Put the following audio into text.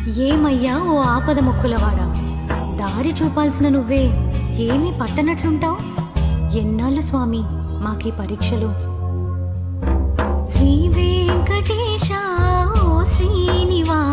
ఏమయ్యా ఓ ఆపద మొక్కులవాడా, దారి చూపాల్సిన నువ్వే ఏమీ పట్టనట్లుంటావు. ఎన్నాళ్ళు స్వామి మాకీ పరీక్షలు. శ్రీ వెంకటేశ ఓ శ్రీనివాస